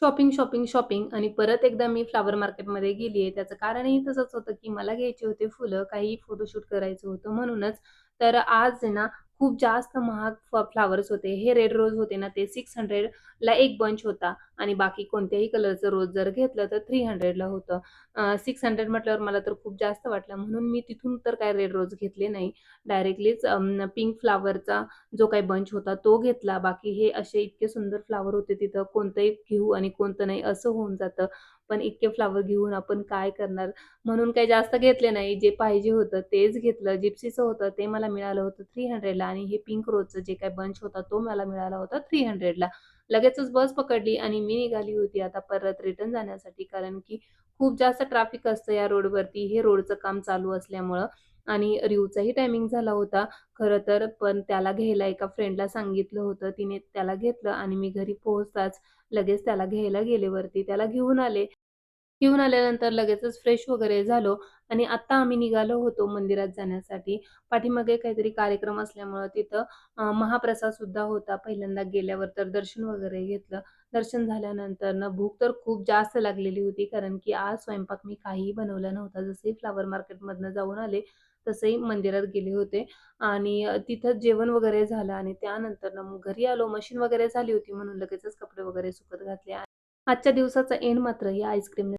Shopping, shopping, shopping आणि परत एकदा मी फ्लॉवर मार्केटमध्ये गेलीये. त्याचं कारणही तसंच होतं, की मला घ्यायची होती फुलं, काही फोटोशूट करायचं होतं म्हणूनच. तर आज आहे ना, खूप जास्त महाग फ्लॉवर्स होते. हे रेड रोज होते ना, ते 600 ला एक बंच होता आणि बाकी कोणत्याही कलरचं रोज जर घेतलं तर 300 ला होतं. 600 म्हटल्यावर मला तर खूप जास्त वाटलं म्हणून मी तिथून तर काय रेड रोज घेतले नाही. डायरेक्टलीच पिंक फ्लॉवरचा जो काही बंच होता तो घेतला. बाकी हे असे इतके सुंदर फ्लॉवर होते तिथं, कोणतंही घेऊ आणि कोणतं नाही असं होऊन जातं. पण इतके फ्लॉवर घेऊन आपण काय करणार? म्हणून काही जास्त घेतले नाही. जे पाहिजे होतं तेच घेतलं. जिप्सीचं होतं ते मला मिळालं होतं 300 ला आणि हे पिंक रोजचं जे काही बंच होता तो मला मिळाला होता 300 ला. लगेचच बस पकडली आणि मी निघाली होती आता परत रिटर्न जाण्यासाठी. कारण की खूप जास्त ट्रॅफिक असतं या रोडवरती. हे रोडचं काम चालू असल्यामुळं आणि रिव्हचाही टायमिंग झाला होता. खरं तर, पण त्याला घ्यायला एका फ्रेंडला सांगितलं होतं. तिने त्याला घेतलं आणि मी घरी पोहोचताच लगेच त्याला घ्यायला गेले वरती. त्याला घेऊन आले. घेऊन आल्यानंतर लगेचच फ्रेश वगैरे झालो आणि आत्ता आम्ही निघालो होतो मंदिरात जाण्यासाठी. पाठीमागे काहीतरी कार्यक्रम असल्यामुळं तिथं महाप्रसाद सुद्धा होता. पहिल्यांदा गेल्यावर तर दर्शन वगैरे घेतलं. दर्शन झाल्यानंतरनं भूक तर खूप जास्त लागलेली होती. कारण की आज स्वयंपाक मी काहीही बनवला नव्हता. जसे फ्लॉवर मार्केटमधनं जाऊन आले, तसंही मंदिरात गेले होते आणि तिथं जेवण वगैरे झालं आणि त्यानंतरनं मग घरी आलो. मशीन वगैरे झाली होती म्हणून लगेचच कपडे वगैरे सुकत घातले. आजच्या दिवसाचा एंड मात्र या आईस्क्रीमने